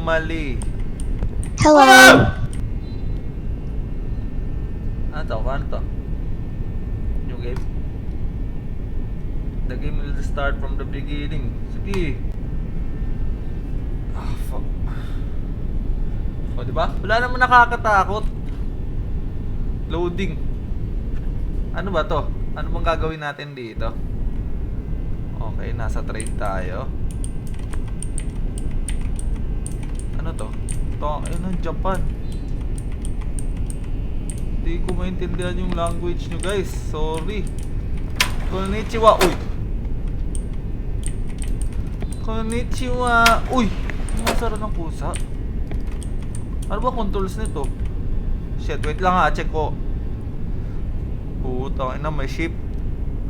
Anomaly. Hello. Ano to? Paano to? New game? The game will start from the beginning. Sige. Ah, fuck. O, diba? Wala naman nakakatakot. Loading. Ano ba to? Ano bang gagawin natin dito? Okay, nasa train tayo. Ano to? Ito, ayun ang Japan. Hindi ko maintindihan yung language nyo guys. Sorry. Konnichiwa. Uy! Konnichiwa. Uy! Masara ng pusa. Ano ba controls nito? Shit, wait lang ha. Check ko. Putang ina, may shift.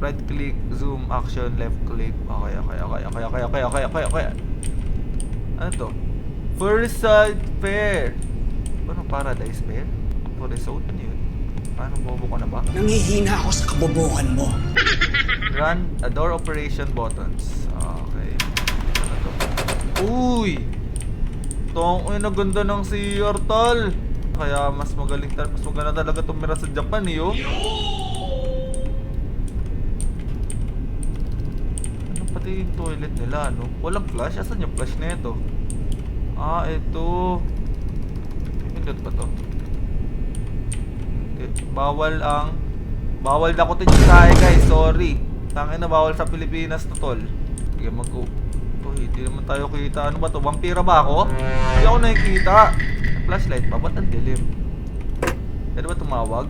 Right click, zoom, action, left click. Okay. Ano to? First side pair. Ano, paradise pair? Result niyo yun. Paano, bobo ko na ba? Nangihina ako sa kabobohan mo. Run, door operation buttons. Okay. Ano to? Uy! Tong, ay, naganda ng CR, tol. Kaya mas maganda talaga tumira sa Japan, eh, oh. Ano pati yung toilet nila, no? Walang flush? Asan yung flush na ito? Ah, ito. Pindot ba to? Bawal dakutin yung tayo, guys. Sorry. Tangin na, bawal sa Pilipinas to, tol. Sige, hindi naman tayo kita. Ano ba to? Vampira ba ako? Hindi ako nakikita. Flashlight pa? Ba't ang dilim? Pwede ba tumawag?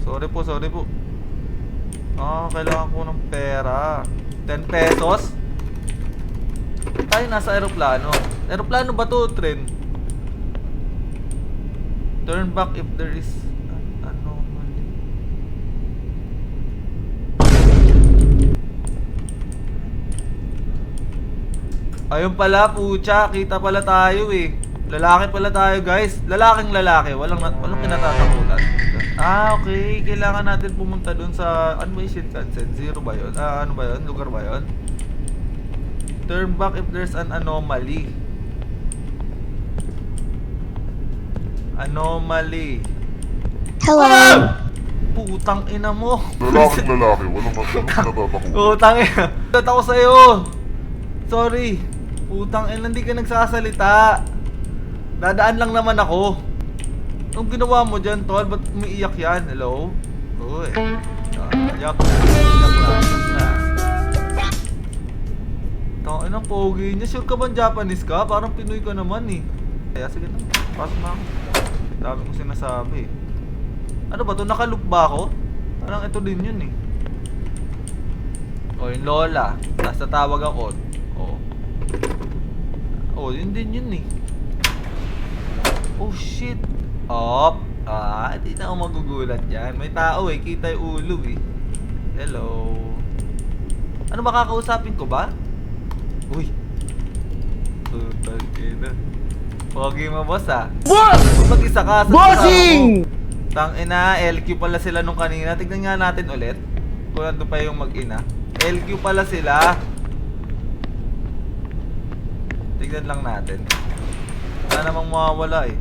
Sorry po. Ah, kailangan ko ng pera. 10 pesos? Tayo nasa aeroplano. Aeroplano ba to? Train? Turn back if there is anomaly. Ayun pala, pucha. Kita pala tayo eh. Lalaki pala tayo, guys. Lalaking lalaki. Walang kinatatakutan. Ah, okay. Kailangan natin pumunta dun sa... Ano ba yung Shinkansen? Zero ba yun? Ano ba yun? Lugar ba yun? Turn back if there's an anomaly. Anomaly. Hello. Putang ina mo. Lalaking lalaki, walang kinatatakot. Putang ina. Tatat ako sa'yo. Sorry. Putang ina, hindi ka nagsasalita. Dadaan lang naman ako. Anong ginawa mo dyan, tol? Ba't umiiyak yan? Hello? Uy. Yak na. Tang ina, pogi niya. Sure ka ba Japanese ka? Parang Pinoy ka naman eh. Kaya sige na. Pasok na ako. Dami kong sinasabi. Ano ba to? Nakalook ba ako? Parang ito din yun eh. O, yung lola. Tapos tatawag ako. Oh, yun din yun eh. Oh shit. Hindi na ako magugulat yan. May tao eh. Kita yung ulo eh. Hello. Ano ba kakausapin ko ba? Uy. Tutag ina. Pogi mo, boss ah. Boss! Mag-isa ka sa Bossing! Tang ina, LQ pala sila nung kanina. Tignan nga natin ulit. Kung nandun pa yung mag-ina. LQ pala sila. Tignan lang natin. Wala namang mawawala eh.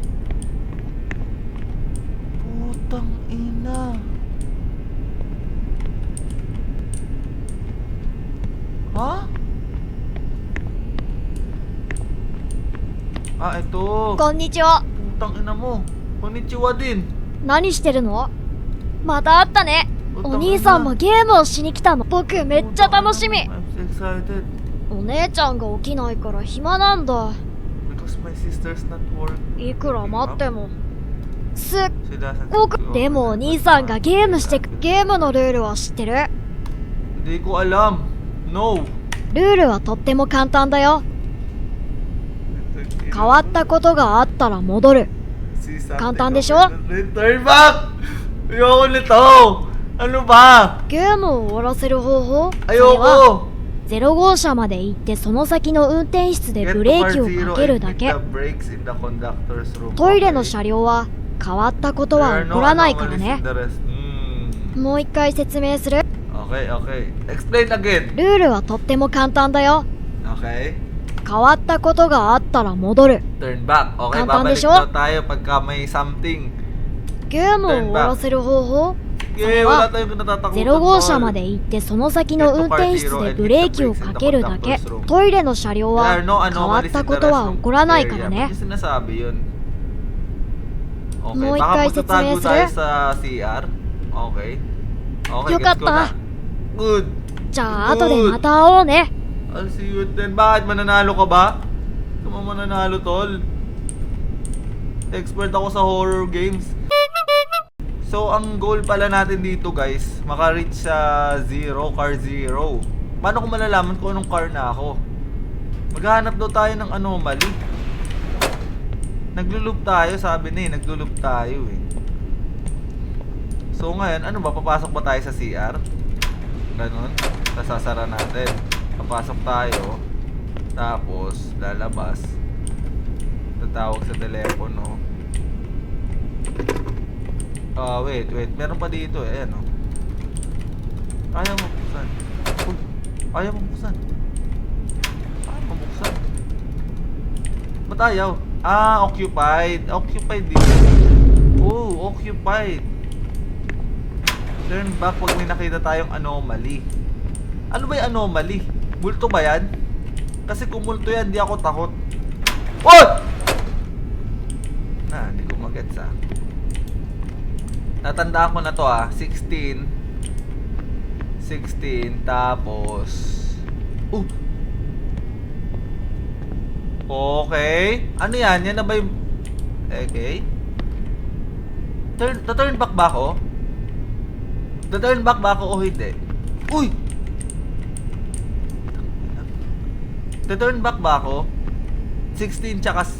Putang ina. Ha? Ah, ito. こんにちは。 Putang ina mo. Konnichiwa din. 何してるの？また会ったね。お兄さんもゲームをしに来たの。僕めっちゃ楽しみ。 I'm so excited. お姉ちゃんが起きないから暇なんだ。 Because my sister's not working. いくら待っても。すっ She doesn't ごく。でもお兄さんがゲームしてく。ゲームのルールは知ってる？ Hindi ko alam. No. ルールはとっても簡単だよ。変わったことがあったら戻る。簡単でしょ？ Return back! Ayoko nito! Ano ba? ゲームを終わらせる方法？それは Ayoko! 0号車まで行ってその先の運転室でブレーキをかけるだけ。 Get to part 0 and hit the brakes in the conductor's room. トイレの車両は変わったことは起こらないからね。 There are no anomalies in the rest. もう一回説明する。 Okay. Explain again. ルールはとっても簡単だよ。 Okay? 変わったことがあったら戻る。 Turn back. Okay, Kantaan babalik siya? daw tayo pagka may something. ゲームを終わらせる方法、 Eh, wala tayong natatakutan. 0号車まで行ってその先の運転室でブレーキをかけるだけ。トイレの車両 There は are no 変わっ anomalies た in こ the とは restroom 起こらないから area. ね。 Bakit sinasabi yun? Okay, もう一 baka 回 magtatago 説明する？ tayo sa CR. Okay. Okay, よかっ gets ko na. た。 Good. じゃあ後でまた会おうね。 I'll see you then. Bakit? Mananalo ka ba? Ito mo mananalo, tol. Expert ako sa horror games. So, ang goal pala natin dito, guys, maka-reach sa car 0. Paano ko malalaman kung anong car na ako? Maghahanap daw tayo ng anomaly. Naglo-loop tayo, sabi na eh. Naglo-loop tayo eh. So, ngayon, ano ba? Papasok ba tayo sa CR? Ganon. Tapos sasara natin. Papasok tayo. Tapos, lalabas. Tatawag sa telepono. Wait. Meron pa dito eh. Ayan, oh. Ayaw mo buksan. Uy, ayaw mo buksan. Ayaw mo buksan. Ba't ayaw? Occupied. Occupied dito. Oh, occupied. Turn back pag may nakita tayong anomaly. Ano ba yung anomaly? Multo ba yan? Kasi kung multo yan, di ako takot. What? Hindi ko magets ah. Natandaan ko na to 16 tapos okay. Ano yan? Yan na ba yung okay? Turn back ba ako? Turn back ba ako o hindi? Uy! Turn back ba ako? 16 tsaka 4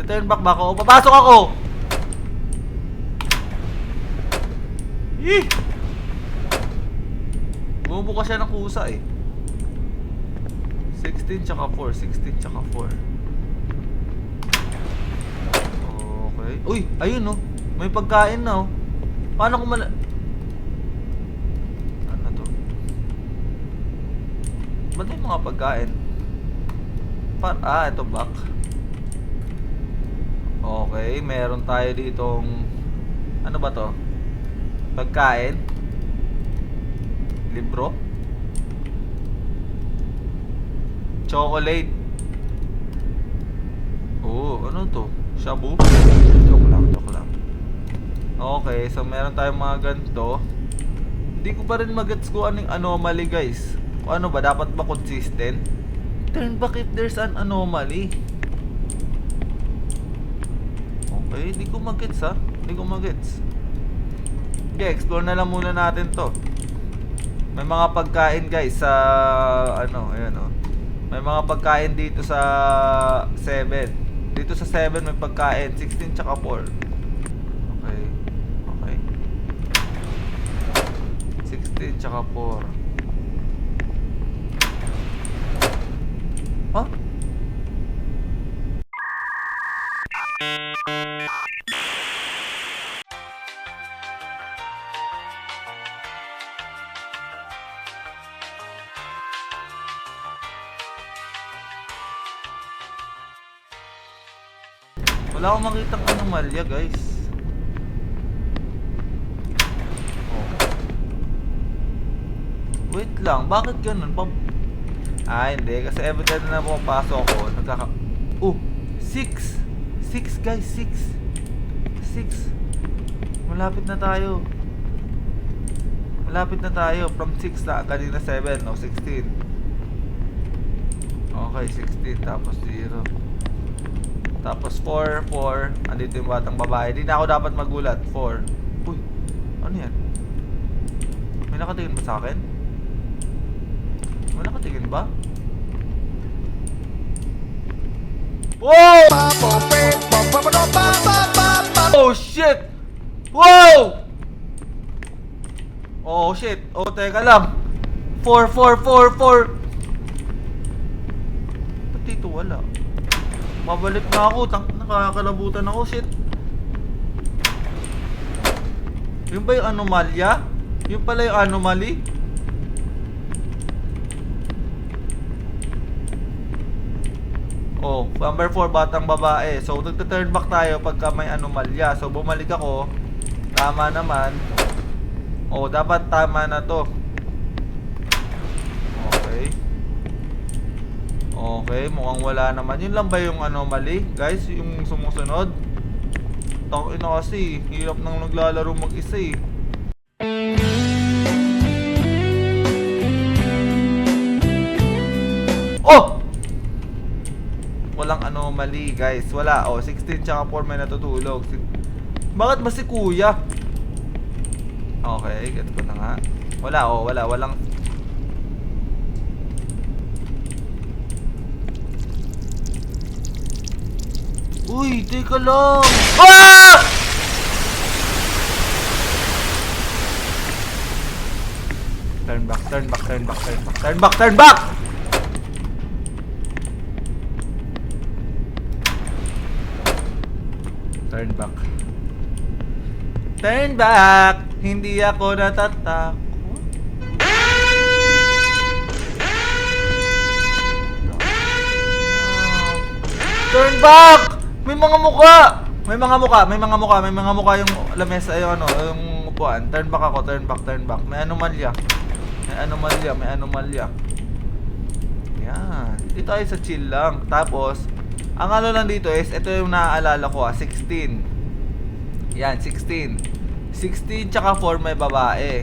Turn back ba ako? O, papasok ako! Yee! Bumubuka siya ng kusa eh. 16 tsaka 4. Okay. Uy! Ayun oh! May pagkain na oh. Paano ko ano to? Ba't may mga pagkain? Ito back. Okay, meron tayo ditong ano ba to? Pagkain? Libro? Chocolate? Ano to? Shabu? Joke lang. Okay, so meron tayong mga ganito. Hindi ko pa rin magets kung anong anomaly, guys. Kung ano ba, dapat ba consistent? Turn back if there's an anomaly. Okay, hindi ko magets ha. Okay, explore na lang muna natin to. May mga pagkain guys sa ayan oh. May mga pagkain dito sa 7. Dito sa 7 may pagkain 16 tsaka 4. Okay. 16 tsaka 4. Huh? Wala akong makitang anomalya, guys. Wait lang, bakit ganun? Hindi. Kasi every time na pumapasok ako, 6! 6, guys, 6! Malapit na tayo. From 6 na, kanina 7, no? 16. Okay, 16, tapos 0. Tapos 4. Andito yung batang babae. Hindi na ako dapat magulat. 4. Uy, ano yan? May nakatingin ba sa akin? May nakatingin ba? Wow! Oh shit! Wow! Oh shit! Oh, teka lang. 4. Ba't dito wala? Mabalik na ako, nakakalabutan ako, shit. Yung ba yung anomalya? Yung pala yung anomaly? Oh, number 4, batang babae. So, turn back tayo pagka may anomalya. So, bumalik ako. Tama naman. Oh, dapat tama na to. Okay. Okay, mukhang wala naman. Yun lang ba yung anomaly? Guys, yung sumusunod? Tangin na kasi. Hirap nang naglalaro mag-isa eh. Oh! Walang anomaly, guys. Wala. Oh, 16 tsaka 4 may natutulog. Bakit ba si kuya? Okay, get ko na nga. Wala, oh, wala. Walang... Uy, teka lang. Ah! Turn back, turn back, turn back, turn back, turn back, turn back! Turn back. Turn back! Hindi ako natatakot. Turn back! May mga muka! May mga muka, may mga muka, may mga muka yung lamesa, yung ano, yung upuan. Turn back ako, turn back, turn back. May anomalya. May anomalya, may anomalya. Yan. Dito tayo sa chill lang. Tapos, ang ano lang dito is, ito yung naaalala ko 16. Yan, 16. 16 tsaka 4 may babae.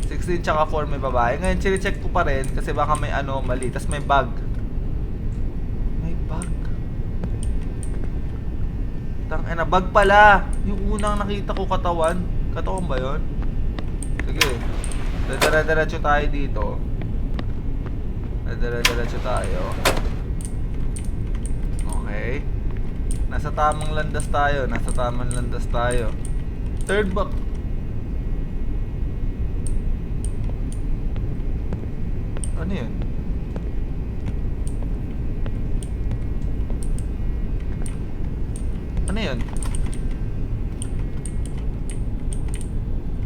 16 tsaka 4 may babae. Ngayon, chine-check ko pa rin kasi baka may anomaly. Tapos may bug. May bug. Tangina, bug pala. Yung unang nakita ko katawan. Katawan ba yun? Sige. Dadara-daratso tayo dito. Dadara-daratso tayo. Okay. Nasa tamang landas tayo. Nasa tamang landas tayo. Third back. Ano yun? Ano yun?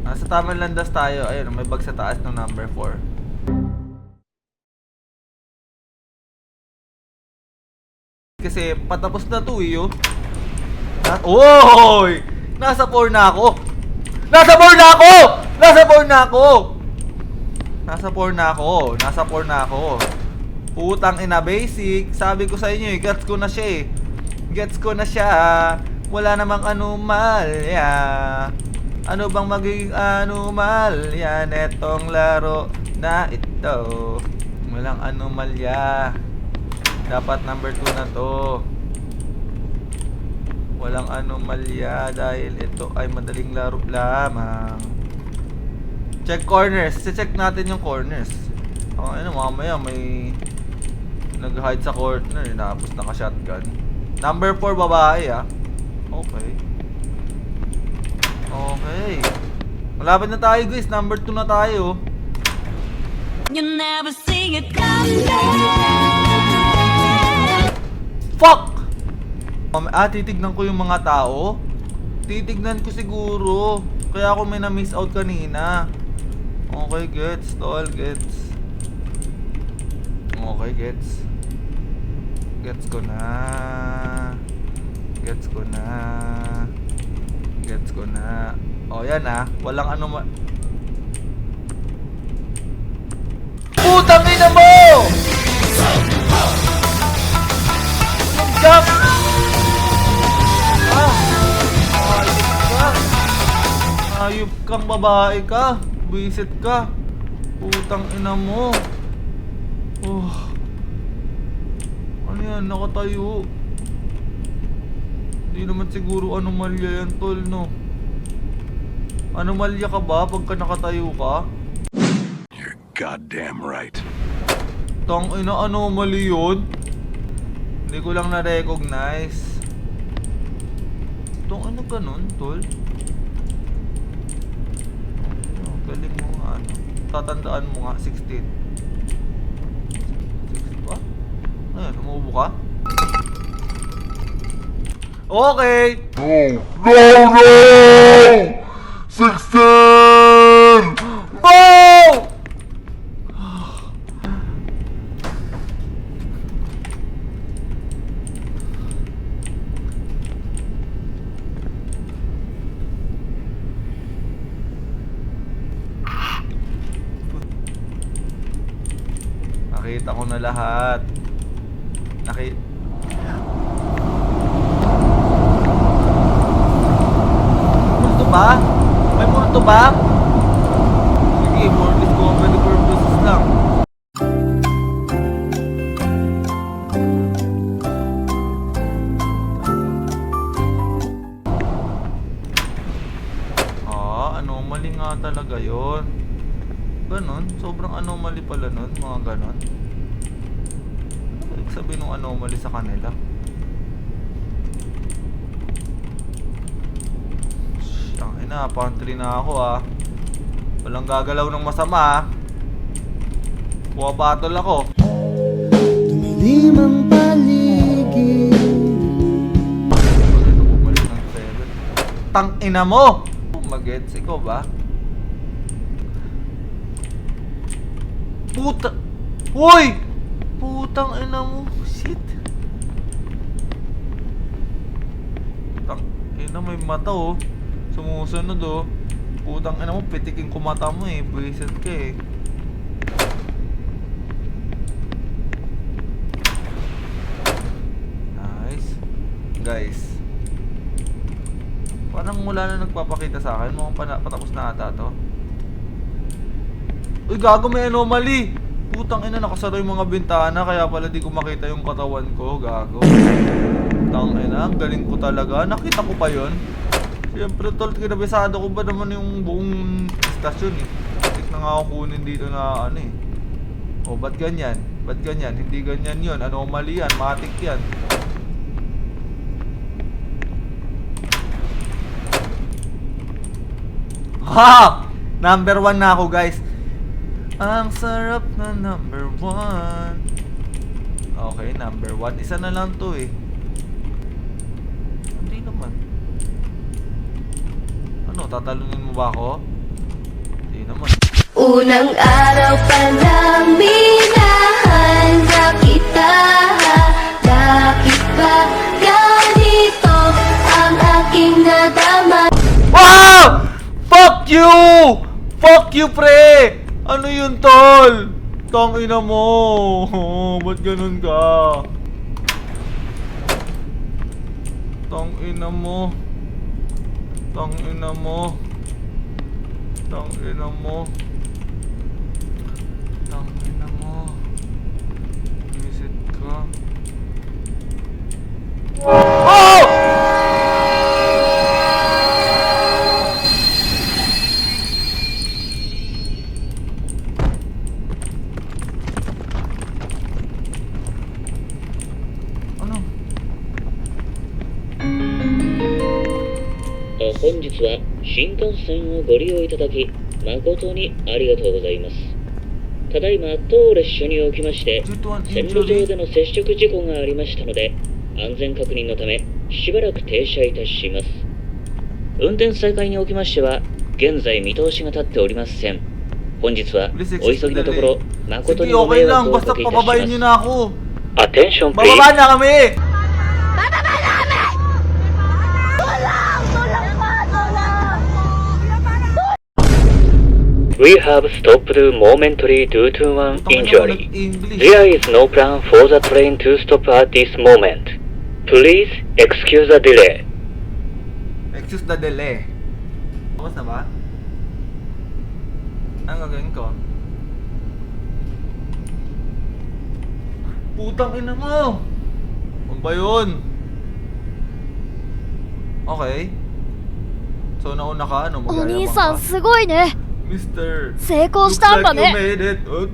Nasa tamang landas tayo. Ayun, may bag sa taas ng number 4. Kasi patapos na to eh, oh. Oy! Nasa 4 na ako! Nasa 4 na ako! Nasa 4 na ako! Nasa 4 na ako. Nasa 4 na ako. Putang ina, basic. Sabi ko sa inyo eh, gets ko na siya eh. Gets ko na siya. Wala namang anomalya. Ano bang magiging anomalya netong laro na ito? Walang anomalya. Dapat number 2 na to. Walang anomalya dahil ito ay madaling laro lamang. Check corners. Check natin yung corners. Ano, mamaya may nag-hide sa corner tapos naka-shotgun. Number 4 babae ah. Okay. Okay. Malapit na tayo guys. Number 2 na tayo. You never see it coming. Fuck! Titignan ko yung mga tao. Titignan ko siguro. Kaya ako may na-miss out kanina. Okay, gets. Tol, gets. Okay, gets. Gets ko na. Gets ko na. Gets ko na. O, yan ah. Walang ano Putang ina mo! Jump! Ayop kang babae ka. Buisit ka. Putang ina mo. Oh. Ano yan? Nakatayo. Hindi naman siguro anomalya yan, tol, no? Anomalya ka ba pagka nakatayo ka? You're goddamn right. Tang ina, anomaly yun? Hindi ko lang na-recognize. Tang ano ganun, tol? Oh, galing mo nga, ano? Tatandaan mo nga, 16. 16 ba? Ayan, umuubo ka? Okay! No! No! No! 16! Boom! Nakita ko na lahat. Multo ba? May multo ba? Sige, for discovery purposes lang. Anomaly nga talaga yon. Ganon, sobrang anomaly pala nun, mga ganon. Ano ba ibig sabihin ng anomaly sa kanila? Ang ina, pantry na ako ah. Walang gagalaw ng masama ah. Buwa battle ako. Tumilim ang paligid. Ito bumalik ng 7. Tang ina mo! Magets, ikaw ba? Puta! Hoy! Putang ina mo. Shit. Putang ina, may mata oh. Sumusunod oh. Putang ina mo, pitikin ko mata mo eh. Buisit ka eh. Nice. Guys, parang mula na nagpapakita sa akin, mukhang patapos na ata to. Uy, gago, may anomaly! Putang ina, nakasara yung mga bintana, kaya pala di ko makita yung katawan ko, gago. Putang ina, ang galing ko talaga. Nakita ko pa yun. Siyempre tol, kinabisado ko ba naman yung buong istasyon eh. Tik na nga ako kunin dito na ano eh. O, ba't ganyan? Ba't ganyan? Hindi ganyan yun, anomaly yan, matik yan. Ha! Number 1 na ako, guys. Ang sarap na number 1. Okay, number 1. Isa na lang to eh. Hindi naman. Ano, tatalunin mo ba ako? Hindi naman. Unang araw pa lang minahanda kita. Bakit ba ganito ang aking nadama? Wow! Fuck you! Fuck you, pre! Ano yun, tol? Tangina mo. Ba't ganun ka? Tangina mo. Tangina mo. Tangina mo. Tangina mo. Visit ka. Oh! Ano? 本日は新幹線をご利用いただき誠にありがとうございます。ただいま当列車におきまして線路上での接触事故がありましたので安全確認のためしばらく停車いたします。運転再開におきましては現在見通しが立っておりません。本日はお急ぎのところ誠 Sige, にご okay 迷 lang. 惑をお Basta かけいたしま pababayin nyo す。 na ako. Attention please. Bababa na kami! We have stopped momentary due to an injury. English. There is no plan for the train to stop at this moment. Please excuse the delay. Excuse the delay. Tapos na ba? Anong gagawin ko? Putang ina mo! Ano ba yun? Okay. So nauna ka, ano? お Magyayabang 兄さん ka? すごいね。 Mister, 成功したんだ looks like ね。 you made it. Oh.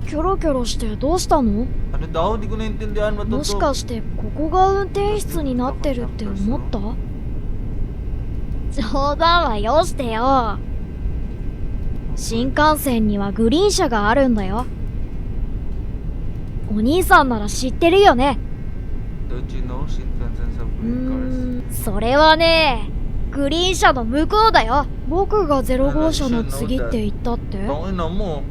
キョロキョロしてどうしたの？ Ano daw? Hindi ko naintindihan もし matuto. かしてここが運転室になってるって思った？冗談はよしてよ。新幹線にはグリーン車があるんだよ。お兄さんなら知ってるよね。 Don't you know Shinkansen have う green ーん、それはね、グリーン車の向こうだよ。僕が0号車の次って言ったって cars? Tangina mo.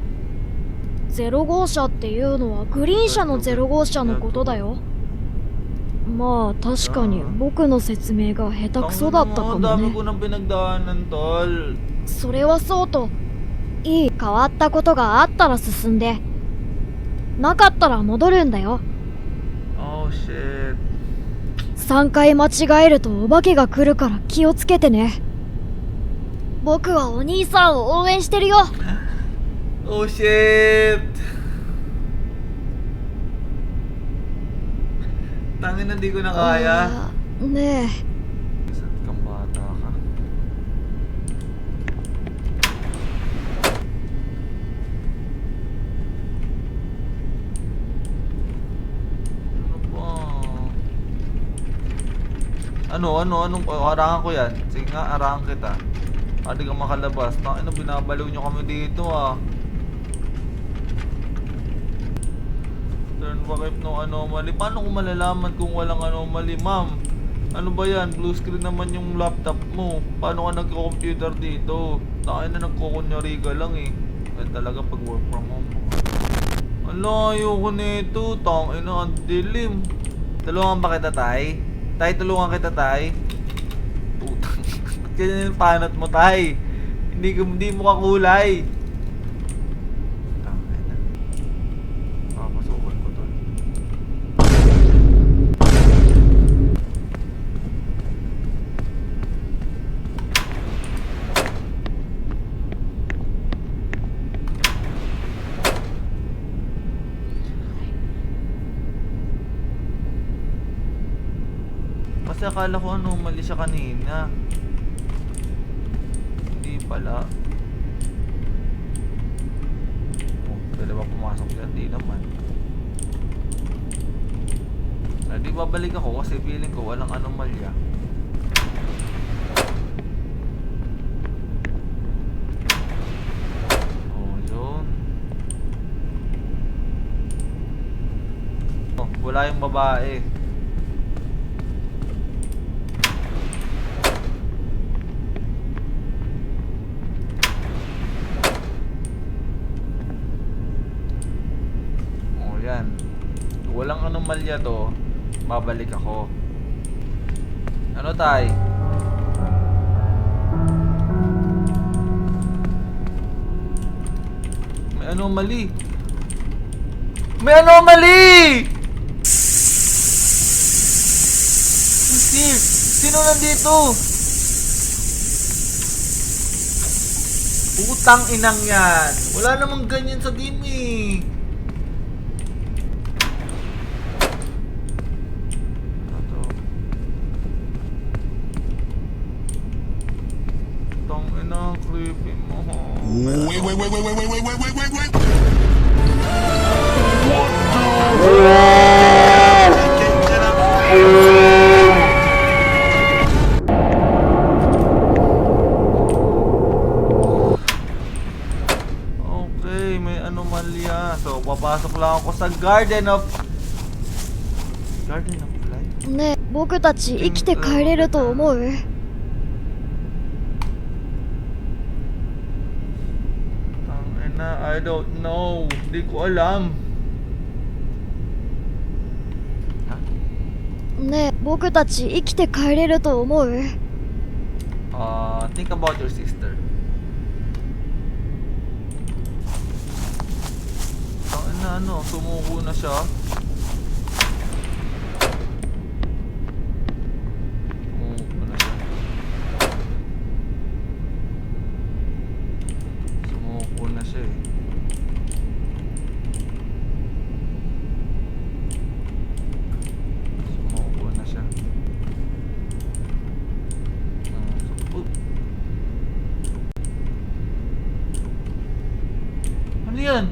0号車っていうのはグリーン車の0号車のことだよ。まあ確かに僕の説明が下手くそだったか Tangina mo, も dami ね。 ko nang pinagdaanan, tol. それはそうと、いい変わったことがあったら進んで。なかったら戻るんだよ。 Oh shit. 3回間違えるとお化けが来るから気をつけてね。僕はお兄さんを応援してるよ。 Oh shit. Tangin na, di ko na kaya. ねえ、 Saan kang bata ka? Anong harangan ko yan? Sige nga, harangan kita. Hindi ka makalabas. Tangin na, binabaliw nyo kami dito ah. Turn back if no anomaly. Paano ko malalaman kung walang anomaly, ma'am? Ano ba yan? Blue screen naman yung laptop mo. Paano ka nagko-computer dito? Tangin na, nagkukunyari ka lang eh. Kaya talaga pag work from home. Ala, ayoko nito. Tangin na, ang dilim. Tulungan ba kita, Tay? Tay, tulungan kita, Tay. Putang. Ba't ganyan yung panat mo, Tay? Hindi mo kakulay. Tangin na. Papasukan ko to. Kasi akala ko anomaly siya kanina. Hindi pala. Oh, pwede ba pumasok dyan? Di naman. Di babalik ako kasi feeling ko walang anomalya. Oh, yun. Oh, wala yung babae. Yan. Walang anomalya to, babalik ako. Ano, Tay? May anomaly. May anomaly! Sino nandito? Putang inang yan. Wala namang ganyan sa game eh. Creepy mo. Wait. Okay, may anomalya. So, papasok lang ako sa Garden of Light? ねえ、僕たち生きて帰れると思う？ I don't know. Di ko alam.ねえ、僕たち生きて帰れると思う？ Think about your sister. Ano, sumuko na siya. Sumuko na siya eh. Sumuko na siya. Ano yan?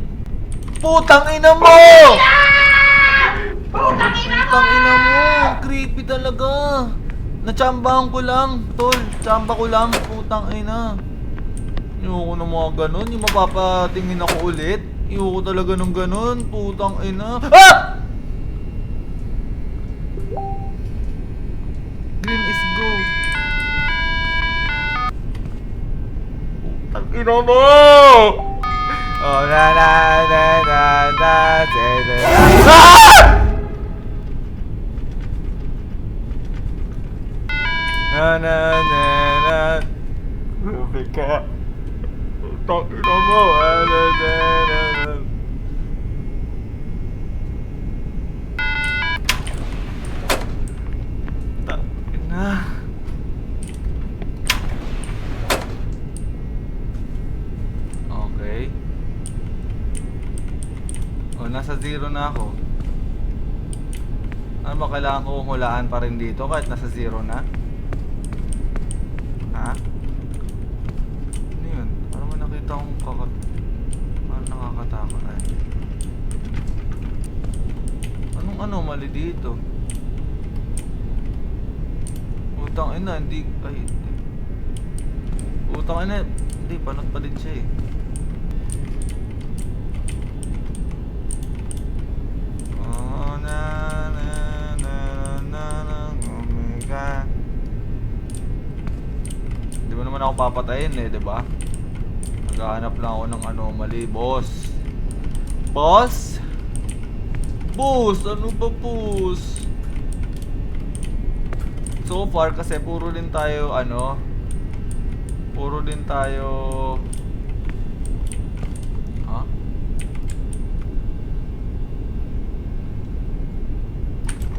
Putang ina mo! Putang ina mo! Creepy talaga. Natsambahan ko lang, tol. Tsamba ko lang, putang ina. Ayoko na mga ganun. Yung mapapatingin ako ulit. Ayoko talaga ng ganun. Putang ina. Ah! Green is go. Putang ina mo! Oh na na na na na na. Ah! Na na na na. Grabe ka. Putang ina mo. Na na na na. O, nasa 0 na ako. Ano ba, kailangan ko hulaan pa rin dito kahit nasa 0 na? Ha? Ano yun? Ano ba nakita akong Ano nakakatakot ay? Anong mali dito? Utang ina, hindi. Ay, hindi. Utang ina, hindi, panot pa din siya eh. Oh, na na na na na, oh my God. Di ba naman ako papatayin eh, di ba? Naghahanap lang ako ng anomaly, boss. Boss? Boss, ano ba boss? So far kasi puro din tayo puro din tayo ha?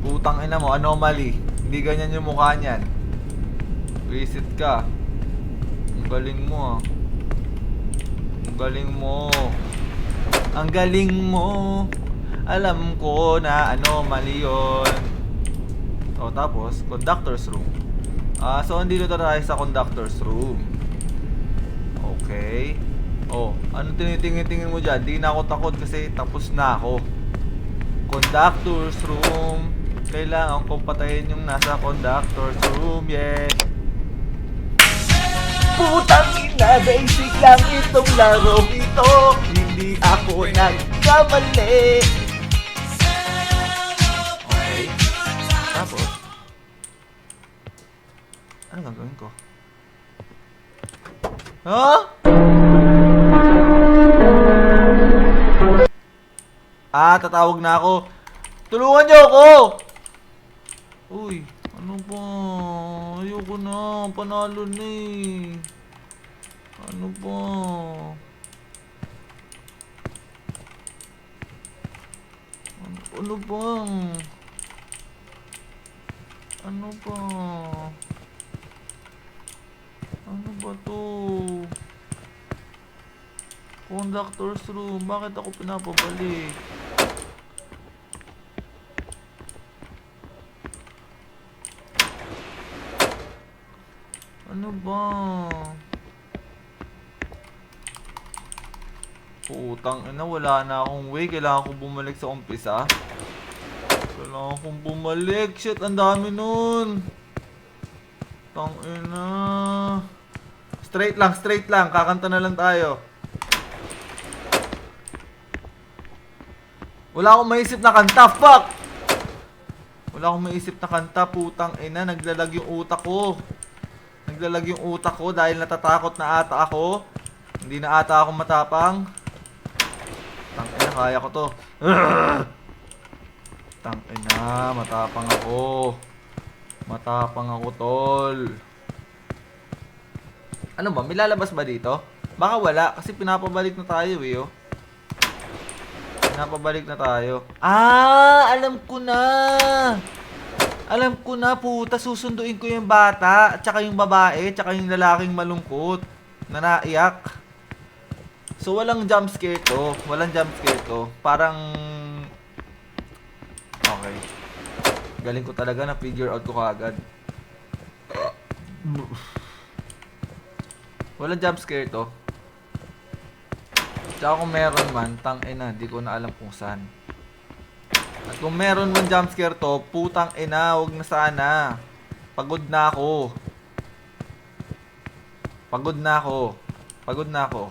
Putang ina mo, anomaly. Hindi ganyan yung mukha niyan. Visit ka. Ang galing mo ah. Ang galing mo. Ang galing mo. Alam ko na anomaly yun. O, tapos, conductor's room. So, andito tayo sa conductor's room. Okay. Oh, anong tinitingin-tingin mo dyan? Di na ako takot kasi tapos na ako. Conductor's room. Kailangan kong patayin yung nasa conductor's room, yeah. Putang ina, basic lang itong laro ito. Hindi ako nagkamali. Okay. Tapos, ano gagawin ko? Huh? Tatawag na ako. Tulungan niyo ako! Uy, ano ba? Ayoko na. Panalo na eh. Ano ba? Ano ba? Ano ba? Ano ba to? Conductor's room. Bakit ako pinapabalik? Ano ba? Putang ina, wala na akong way. Kailangan kong bumalik sa umpisa. Kailangan kong bumalik. Shit, ang dami nun. Tang ina. Straight lang. Kakanta na lang tayo. Wala akong maisip na kanta. Fuck! Wala akong maisip na kanta. Putang ina, naglalag yung utak ko. Naglalag yung utak ko dahil natatakot na ata ako. Hindi na ata ako matapang. Tangina, kaya ko to. Tangina, matapang ako. Matapang ako, tol. Ano ba? May lalabas ba dito? Baka wala, kasi pinapabalik na tayo eh, oh. Pinapabalik na tayo. Alam ko na! Alam ko na, puta, susunduin ko yung bata, at saka yung babae, at saka yung lalaking malungkot na naiyak. So, walang jump scare to. Walang jump scare to. Parang... Okay. Galing ko talaga na figure out ko kaagad. Walang jump scare to. Tsaka kung meron man, tang-ina, di ko na alam kung saan. At kung meron man jump scare to, putang ina, wag na sana. Pagod na ako. Pagod na ako. Pagod na ako.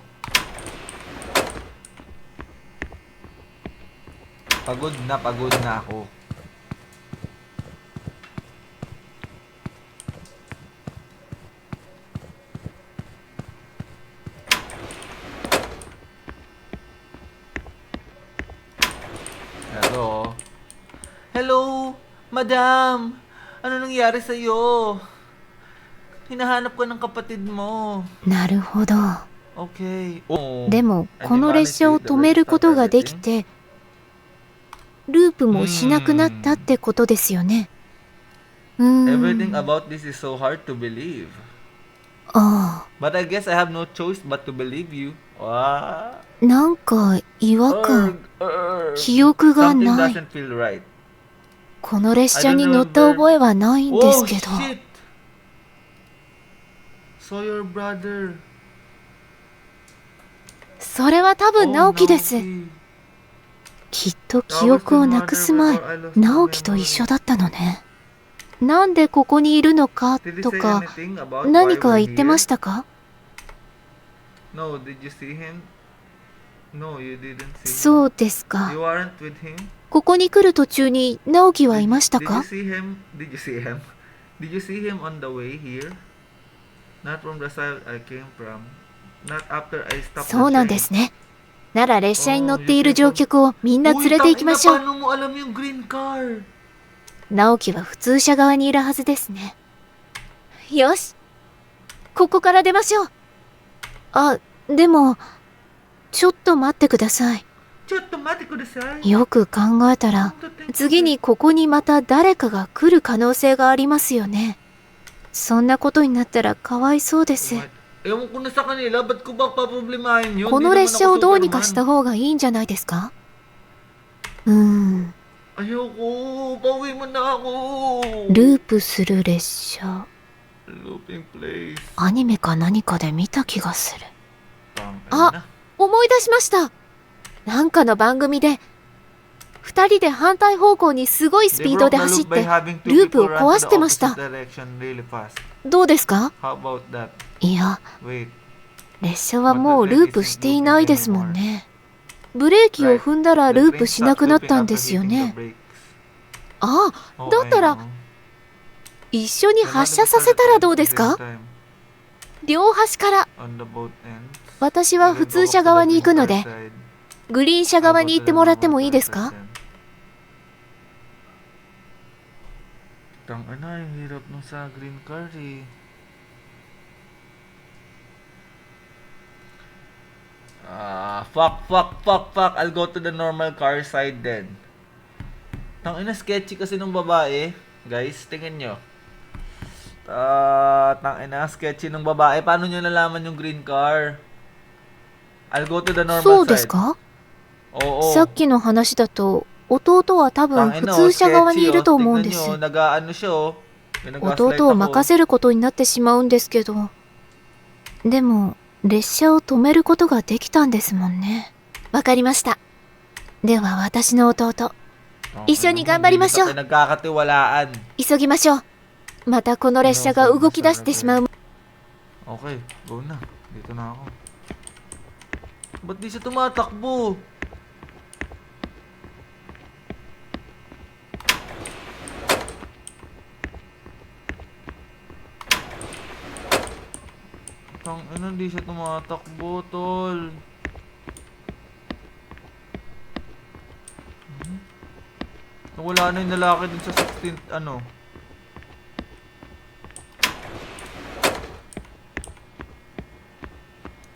Pagod na ako. Hello? Hello, madam. Ano nangyari sa'yo? Hinahanap ko ng kapatid mo. なるほど。 Okay. Oh. でもこの列車を止めることができて、ループもしなくなったってことですよね。Everything about this is so hard to believe. あ But I guess I have no choice but to believe you. Wow. あ、なんか違和感。記憶が Something ない。 doesn't feel right. この列車に乗った覚えはないんですけど。 Oh shit! So your brother. それは多分直樹です。 Naoki. きっと記憶をなくす前、直樹と一緒だったのね。なんでここにいるのか Did he と say か、 anything about why 何か we're 言ってま here? したか？ No, did you see him? No, you didn't see him. そうですか。 You aren't with him? ここに来る途中に直樹はいました Did you か？ see him? Did you see him? Did you see him on the way here? Not from the side I came from. Not after I stopped the そうなんで train. すね。なら列車に乗っている乗客をみんな連れて行きましょ Uy, う。 tangina, paano mo alam yung green car? 直樹は普通車側にいるはずですね。よし、ここから出ましょう。あ、でも、ちょっと待ってください。ちょっと待ってください。よく考えたら、次にここにまた誰かが来る可能性がありますよね。そんなことになったらかわいそうです。 Ewan ko na sa kanila, ba't ko ba paproblemahin yun? この列車をどうにかした方がいいんじゃないですか？Ayoko, pauwi mo na ako. ループする列車。 Looping place. アニメか何かで見た気がする。 Tangina. あ、思い出しました。なんかの番組で、二人で反対方向にすごいスピードで走って、ループを壊してました。どうですか？ How about that? いや、 Wait. 列車はもうループしていないですもんね。ブレーキを踏んだらループしなくなったんですよね。ああ、だったら、一緒に発車させたらどうですか？両端から。私は普通車側に行くので、グリーン車側に行ってもらってもいいですか？ Tangina, yung hirap nung sa green car eh. Fuck. I'll go to the normal car side then. Tangina, sketchy kasi nung babae. Guys, tingnan nyo. Tangina, sketchy nung babae. Paano nyo nalaman yung green car? I'll go to the normal そうで side. すか？ Oo. さっきの話だと、弟は多分普通車側にいると思うんです。 Nag-aano siya oh. 弟を任せることになってしまうんですけど。でも、列車を止めることができたんですもんね。わかりました。では私の弟、一緒に頑張りましょう。急ぎましょう。またこの列車が動き出してしまう。 Okay, go na. Dito na ako. Ba't di siya tumatakbo? Tangina, di siya tumatakbo, tol. Wala na yung lalaki dun sa 16th, ano.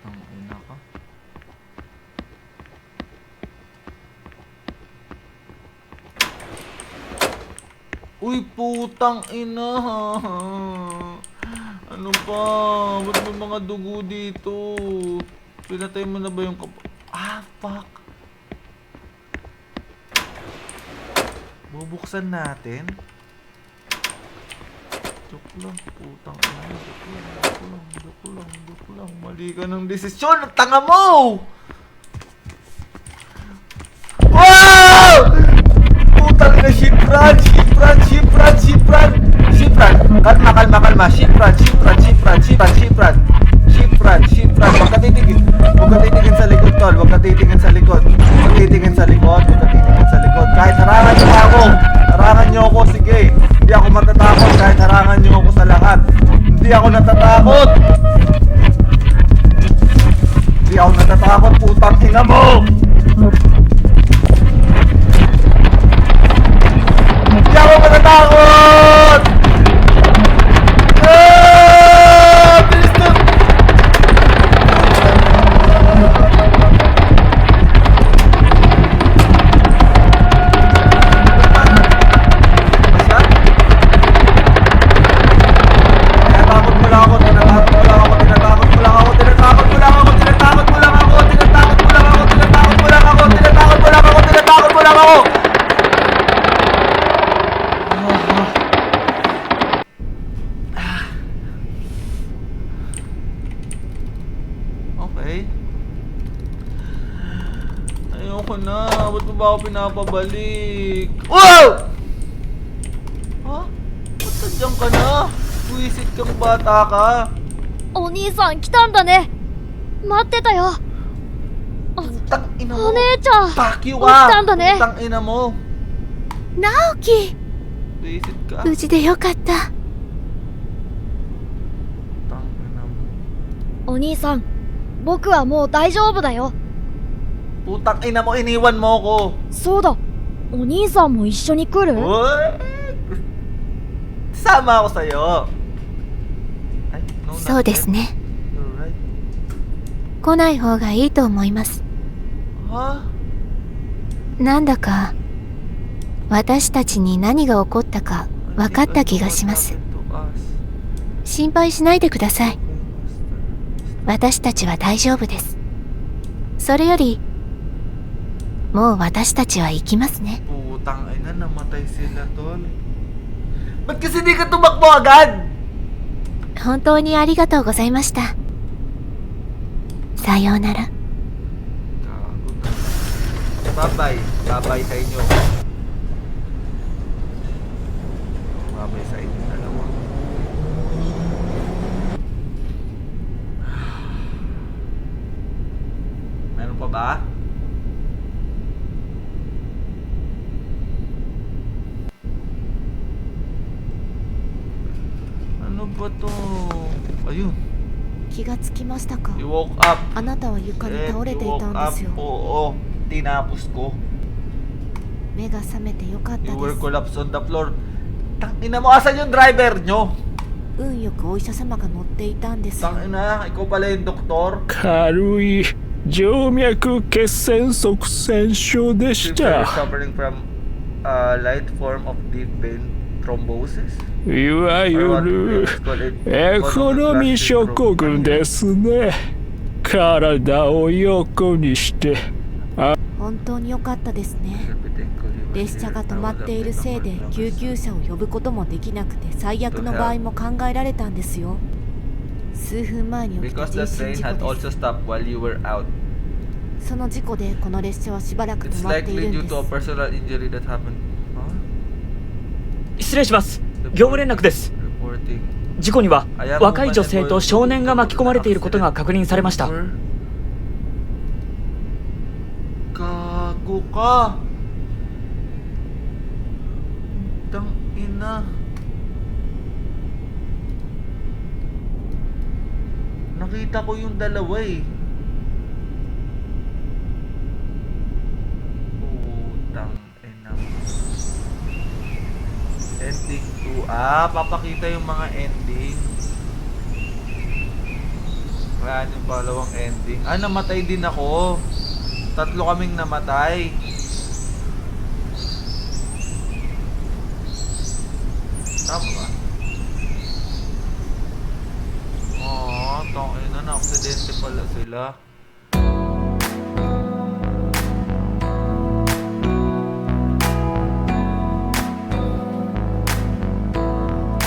Tangina ka. Uy, putang ina. Ano ba? Ba't may mga dugo dito? Pinatay mo na ba yung fuck. Bubuksan natin. Joke lang, putang ina. Joke lang. Mali ka ng desisyon. Ang tanga mo! Wow! Putang ina, shipran. Kalma. Shipran. Huwag ka titigin sa likod, tol. Huwag ka titigin sa likod. Kahit harangan niyo ako, sige. Hindi ako matatakot kahit harangan niyo ako sa lahat. Hindi ako natatakot, putang ina mo! Hindi ako matatakot! Bilis na! Kaya takot mo lang ako ka na? Ba't mo ba ako pinapabalik? Wow! Ha? Ba't nandiyan ka na? Buisit kang bata ka. お兄さん来たんだね。待ってたよ。 Putang ina mo. お姉ちゃん Fuck you 起きたんだ ka. ね。 Putang ina mo. 直樹 Buisit ka. 無事でよかった。 Putang ina mo. お兄さん、僕はもう大丈夫だよ。 Putang ina mo, iniwan mo ako. そうだ。お兄さんも一緒に来る？ Uy! Sama ako sa'yo. Ay, no, そうですね。 You're right. 来ない方がいいと思います。 Ha? なんだか私たちに何が起こったか分かった気がします。心配しないでください。私たちは大丈夫です。それよりもう私たちは行きますね。 Putang ina, namatay sila, tol. Ba't kasi di ka tumakbo agad? 本当にありがとうございました。さようなら。 Bye-bye. Bye-bye sa inyo. Bye-bye sa inyo dalawa. Meron pa ba? Ano ba to? Ayun. 気がつきましたか。 You woke up. あなたは床に倒れていたんですよ。 Oo. Tinapos ko. 目が覚めてよかった You で were す。 collapsed on the floor. Tangina mo, asan yung driver nyo? 運よくお医者様が乗っていたんですよ。 Tangina, ikaw pala yung doktor? 軽い静脈血栓塞栓症でし Since you're た。 suffering from a light form of deep vein thrombosis? いわゆ Or what る let's call it エコノミー諸国ですね。体を横にして。本当に良かったですね。列車が止まっているせいで救急車を呼ぶこともできなくて最悪の場合も考えられたんですよ。数分前に起きた Because 人 the 身 train 事 had 故で also す。 stopped while you were out. その事故でこの列車はしばらく It's 止まってい likely るん due で to a す。 personal injury that happened. Huh? 失礼します。業務連絡です。 Reporting. 事故には若い女性と少年が巻き込まれていることが確認されました。 Gago ka. Tang ina. Nakita ko yung dalawa eh. Putang ina. Ending 2. Papakita yung mga ending. Yan yung palawang ending. Namatay din ako. 3 kaming namatay. Tama ba? Tangina na. Aksidente pala sila.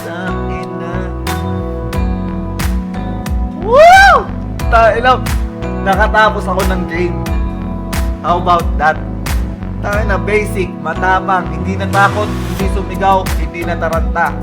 Tangina. Woo! Tangina. Nakatapos ako ng game. How about that? Tangina, basic, matapang, hindi natakot, hindi sumigaw, hindi nataranta.